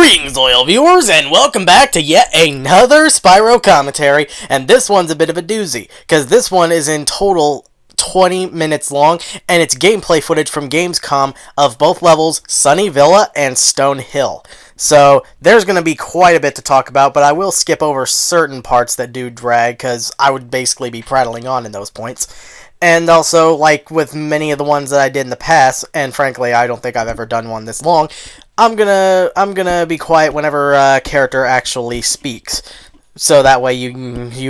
Greetings, loyal viewers, and welcome back to yet another Spyro commentary, and this one's a bit of a doozy, because this one is in total 20 minutes long, and it's gameplay footage from Gamescom of both levels, Sunny Villa and Stone Hill. So, there's going to be quite a bit to talk about, but I will skip over certain parts that do drag, because I would basically be prattling on in those points. And also, like with many of the ones that I did in the past, and frankly, I don't think I've ever done one this long, I'm gonna be quiet whenever a character actually speaks, so that way you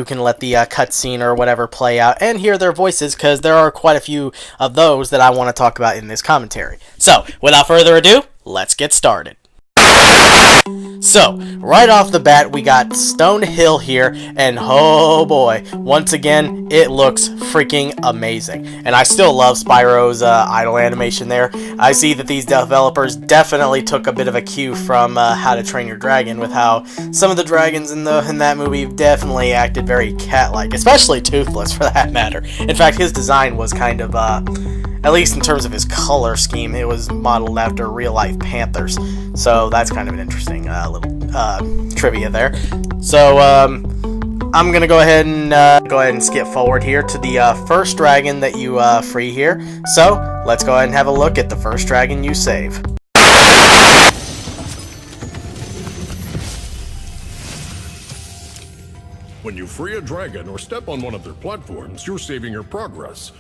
can let the cutscene or whatever play out and hear their voices, because there are quite a few of those that I want to talk about in this commentary. So, without further ado, let's get started. So, right off the bat, we got Stone Hill here, and oh boy, once again, it looks freaking amazing. And I still love Spyro's idle animation there. I see that these developers definitely took a bit of a cue from How to Train Your Dragon, with how some of the dragons in that movie definitely acted very cat-like, especially Toothless, for that matter. In fact, his design was kind of, at least in terms of his color scheme, it was modeled after real-life panthers. So that's kind of an interesting little trivia there. So I'm gonna go ahead and skip forward here to the first dragon that you free here. So let's go ahead and have a look at the first dragon you save. When you free a dragon or step on one of their platforms, you're saving your progress.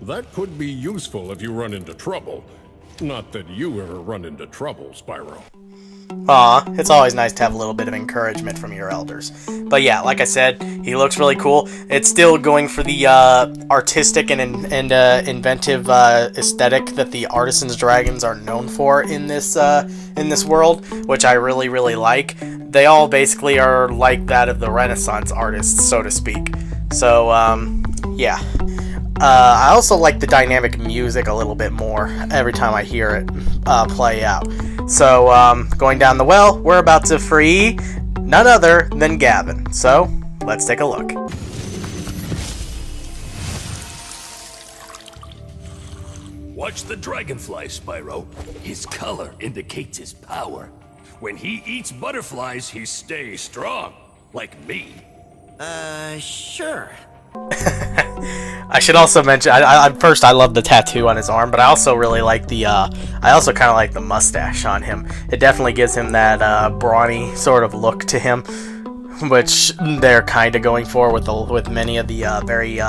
That could be useful if you run into trouble. Not that you ever run into trouble, Spyro. Aw, it's always nice to have a little bit of encouragement from your elders. But yeah, like I said, he looks really cool. It's still going for the artistic and inventive aesthetic that the artisans' dragons are known for in this world, which I really, really like. They all basically are like that of the Renaissance artists, so to speak. So, yeah. I also like the dynamic music a little bit more every time I hear it play out. So, going down the well, we're about to free none other than Gavin. So, let's take a look. Watch the dragonfly, Spyro. His color indicates his power. When he eats butterflies, he stays strong. Like me. Sure. I should also mention, first I love the tattoo on his arm, but I also really like I also kind of like the mustache on him. It definitely gives him that brawny sort of look to him, which they're kind of going for with many of the very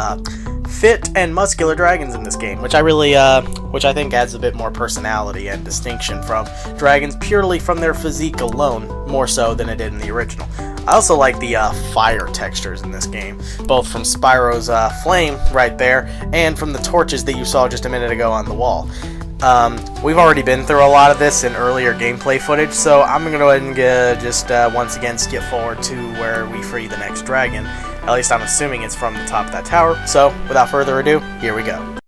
fit and muscular dragons in this game, which I think adds a bit more personality and distinction from dragons purely from their physique alone, more so than it did in the original. I also like the fire textures in this game, both from Spyro's flame right there, and from the torches that you saw just a minute ago on the wall. We've already been through a lot of this in earlier gameplay footage, so I'm going to go ahead and just once again skip forward to where we free the next dragon. At least I'm assuming it's from the top of that tower, so without further ado, here we go.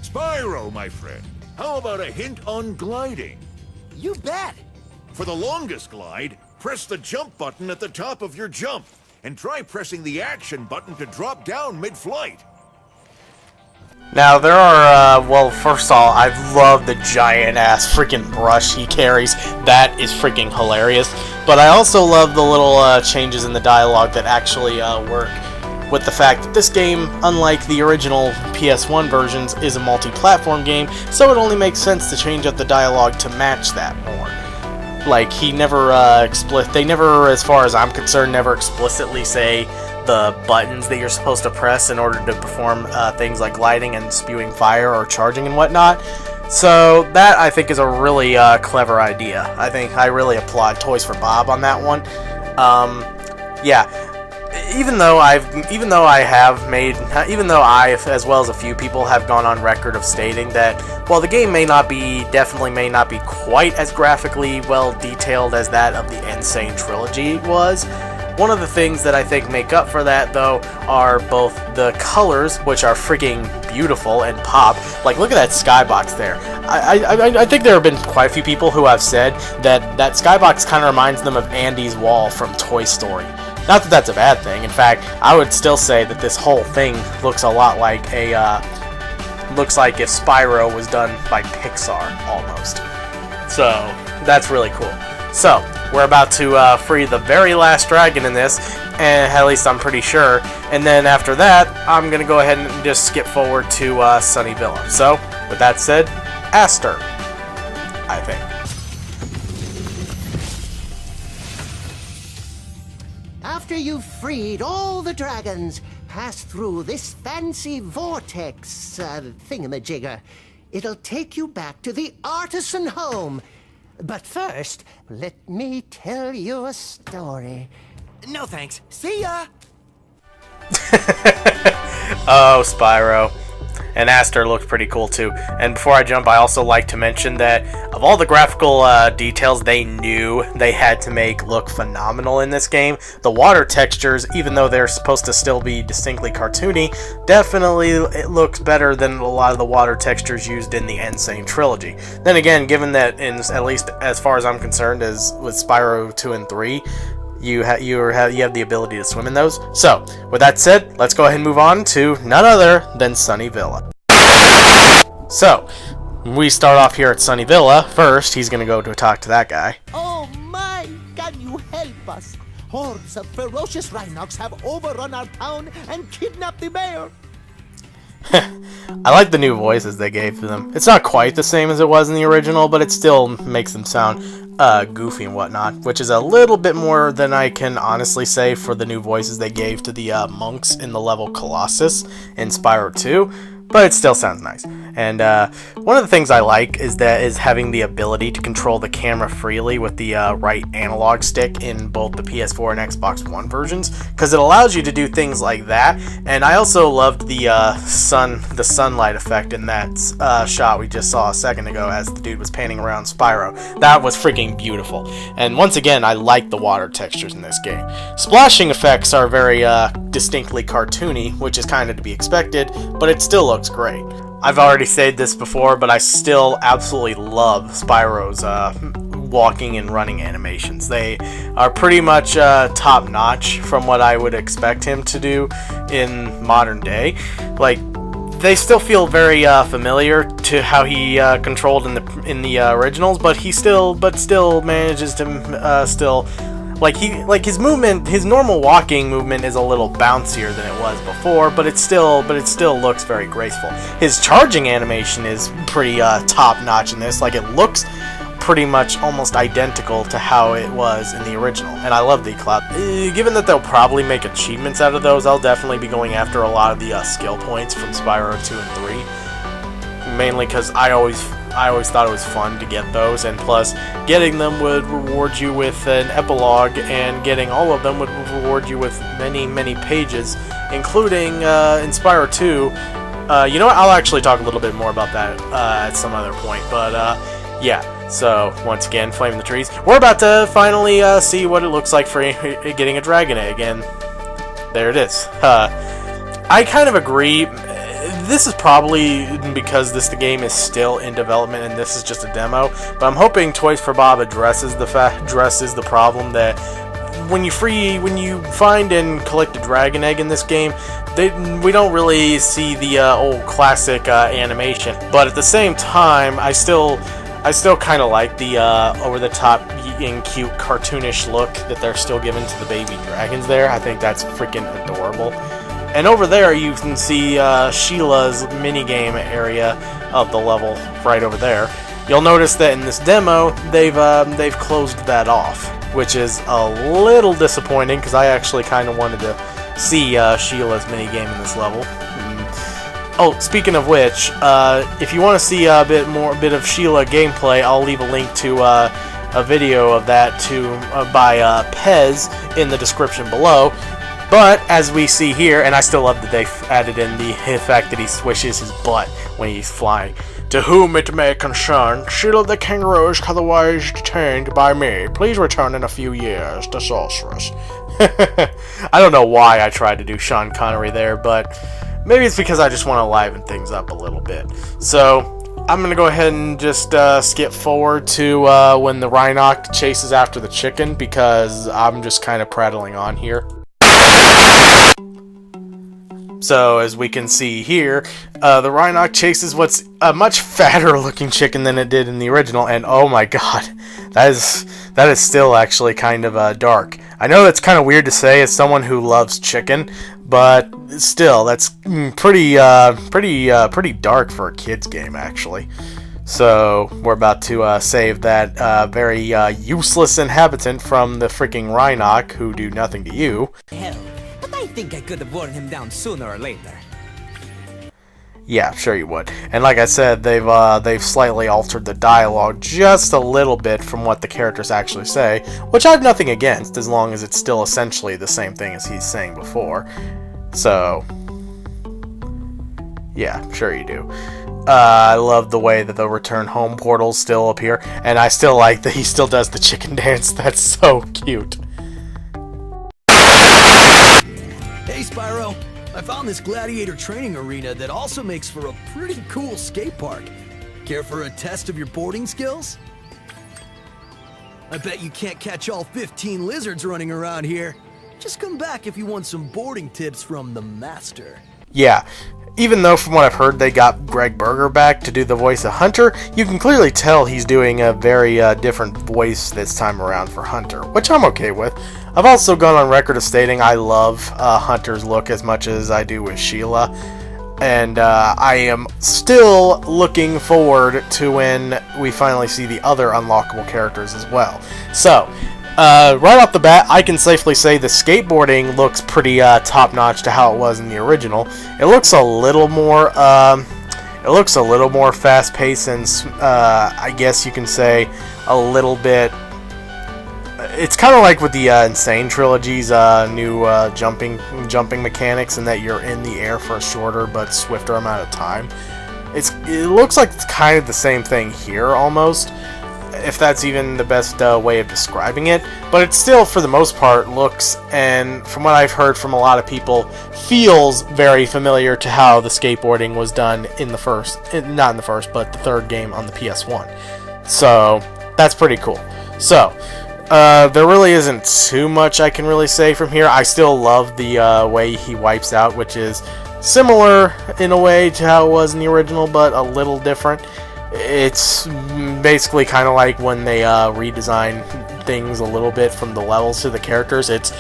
Spyro, my friend, how about a hint on gliding? You bet. For the longest glide, press the jump button at the top of your jump, and try pressing the action button to drop down mid-flight. Now, there are, well, first of all, I love the giant-ass freaking brush he carries. That is freaking hilarious. But I also love the little changes in the dialogue that actually work with the fact that this game, unlike the original PS1 versions, is a multi-platform game, so it only makes sense to change up the dialogue to match that more. Like, they never, as far as I'm concerned, never explicitly say the buttons that you're supposed to press in order to perform things like gliding and spewing fire or charging and whatnot. So that, I think, is a really clever idea. I really applaud Toys for Bob on that one. Yeah. Even though I, as well as a few people, have gone on record of stating that while the game may not be quite as graphically well detailed as that of the Insane Trilogy was, one of the things that I think make up for that, though, are both the colors, which are freaking beautiful and pop. Like, look at that skybox there. I think there have been quite a few people who have said that skybox kind of reminds them of Andy's wall from Toy Story. Not that that's a bad thing. In fact, I would still say that this whole thing looks a lot like looks like if Spyro was done by Pixar, almost. So, that's really cool. So, we're about to free the very last dragon in this, and at least I'm pretty sure. And then after that, I'm going to go ahead and just skip forward to Sunny Villa. So, with that said, Aster, I think. After you've freed all the dragons, pass through this fancy vortex thingamajigger. It'll take you back to the artisan home. But first, let me tell you a story. No thanks. See ya! Oh, Spyro. And Aster looked pretty cool too. And before I jump, I also like to mention that of all the graphical details they knew they had to make look phenomenal in this game, the water textures, even though they're supposed to still be distinctly cartoony, definitely it looks better than a lot of the water textures used in the Insane trilogy. Then again, given that, at least as far as I'm concerned, as with Spyro 2 and 3, you have the ability to swim in those. So, with that said, let's go ahead and move on to none other than Sunny Villa. So, we start off here at Sunny Villa. First, he's going to go to talk to that guy. Oh my, can you help us? Hordes of ferocious rhinocs have overrun our town and kidnapped the mayor. I like the new voices they gave to them. It's not quite the same as it was in the original, but it still makes them sound goofy and whatnot, which is a little bit more than I can honestly say for the new voices they gave to the monks in the level Colossus in Spyro 2. But it still sounds nice. And one of the things I like is having the ability to control the camera freely with the right analog stick in both the PS4 and Xbox One versions, because it allows you to do things like that. And I also loved the sunlight effect in that shot we just saw a second ago as the dude was panning around Spyro. That was freaking beautiful. And once again, I like the water textures in this game. Splashing effects are very distinctly cartoony, which is kind of to be expected, but it still looks great. I've already said this before, but I still absolutely love Spyro's walking and running animations. They are pretty much top-notch from what I would expect him to do in modern day. Like, they still feel very familiar to how he controlled in the originals, but still manages to his movement, his normal walking movement is a little bouncier than it was before, but it still looks very graceful. His charging animation is pretty top-notch in this. Like, it looks pretty much almost identical to how it was in the original, and I love the cloud. Given that they'll probably make achievements out of those, I'll definitely be going after a lot of the skill points from Spyro 2 and 3, mainly because I always thought it was fun to get those, and plus, getting them would reward you with an epilogue, and getting all of them would reward you with many, many pages, including in Spyro 2. You know what? I'll actually talk a little bit more about that at some other point, but yeah. So, once again, Flaming the Trees. We're about to finally see what it looks like for getting a Dragon Egg, and there it is. I kind of agree. This is probably because the game is still in development and this is just a demo, but I'm hoping Toys for Bob addresses the problem that when you find and collect a Dragon Egg in this game, we don't really see the old classic animation. But at the same time, I still kind of like the over-the-top and cute cartoonish look that they're still giving to the baby dragons there. I think that's freaking adorable. And over there, you can see Sheila's minigame area of the level right over there. You'll notice that in this demo, they've closed that off, which is a little disappointing because I actually kind of wanted to see Sheila's minigame in this level. Oh, speaking of which, if you want to see a bit of Sheila gameplay, I'll leave a link to a video of that by Pez in the description below. But, as we see here, and I still love that they added in the fact that he swishes his butt when he's flying. To whom it may concern, Sheila the kangaroo is otherwise detained by me. Please return in a few years, the sorceress. I don't know why I tried to do Sean Connery there, but maybe it's because I just want to liven things up a little bit. So, I'm going to go ahead and just skip forward to when the Rhinoc chases after the chicken, because I'm just kind of prattling on here. So, as we can see here, the Rhinoc chases what's a much fatter looking chicken than it did in the original, and oh my god, that is still actually kind of dark. I know that's kind of weird to say as someone who loves chicken, but still, that's pretty dark for a kid's game, actually. So, we're about to save that very useless inhabitant from the freaking Rhinoc, who do nothing to you. Hell, but I think I could have worn him down sooner or later. Yeah, sure you would. And like I said, they've slightly altered the dialogue just a little bit from what the characters actually say, which I have nothing against, as long as it's still essentially the same thing as he's saying before. So, yeah, sure you do. I love the way that the return home portals still appear, and I still like that he still does the chicken dance. That's so cute. Hey Spyro, I found this gladiator training arena that also makes for a pretty cool skate park. Care for a test of your boarding skills? I bet you can't catch all 15 lizards running around here. Just come back if you want some boarding tips from the master. Yeah. Even though from what I've heard they got Greg Berger back to do the voice of Hunter, you can clearly tell he's doing a very different voice this time around for Hunter, which I'm okay with. I've also gone on record of stating I love Hunter's look as much as I do with Sheila, and I am still looking forward to when we finally see the other unlockable characters as well. So, right off the bat, I can safely say the skateboarding looks pretty top-notch to how it was in the original. It looks a little more, fast-paced and, I guess you can say, a little bit. It's kind of like with the Insane Trilogy's new jumping mechanics, in that you're in the air for a shorter but swifter amount of time. It looks like it's kind of the same thing here, almost, if that's even the best way of describing it, but it still, for the most part, looks, and from what I've heard from a lot of people, feels very familiar to how the skateboarding was done in the third game on the PS1. So, that's pretty cool. So, there really isn't too much I can really say from here. I still love the way he wipes out, which is similar in a way to how it was in the original, but a little different. It's basically kind of like when they redesign things a little bit from the levels to the characters. It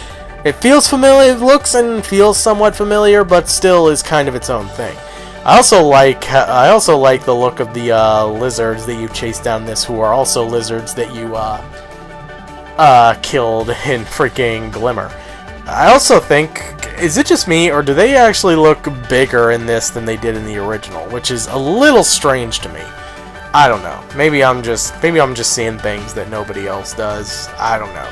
feels familiar, it looks and feels somewhat familiar, but still is kind of its own thing. I also like the look of the lizards that you chase down this, who are also lizards that you killed in freaking Glimmer. I also think, is it just me, or do they actually look bigger in this than they did in the original, which is a little strange to me. I don't know. Maybe I'm just seeing things that nobody else does. I don't know.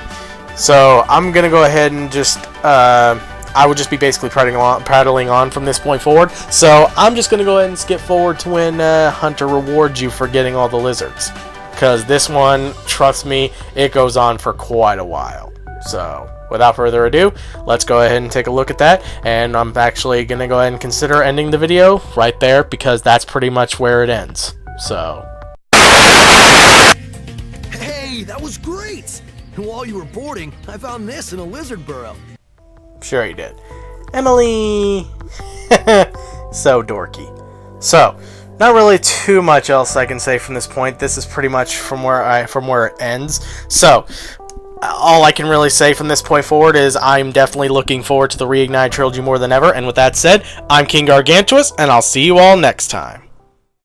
So I'm gonna go ahead and just I would just be basically prattling on from this point forward. So I'm just gonna go ahead and skip forward to when Hunter rewards you for getting all the lizards, because this one, trust me, it goes on for quite a while. So without further ado, let's go ahead and take a look at that, and I'm actually gonna go ahead and consider ending the video right there, because that's pretty much where it ends. So, Hey, that was great! And while you were boarding, I found this in a lizard burrow. sure you did. Emily! So dorky. So, not really too much else I can say from this point. This is pretty much from where it ends. So, all I can really say from this point forward is I'm definitely looking forward to the Reignite Trilogy more than ever. And with that said, I'm King Gargantuous, and I'll see you all next time.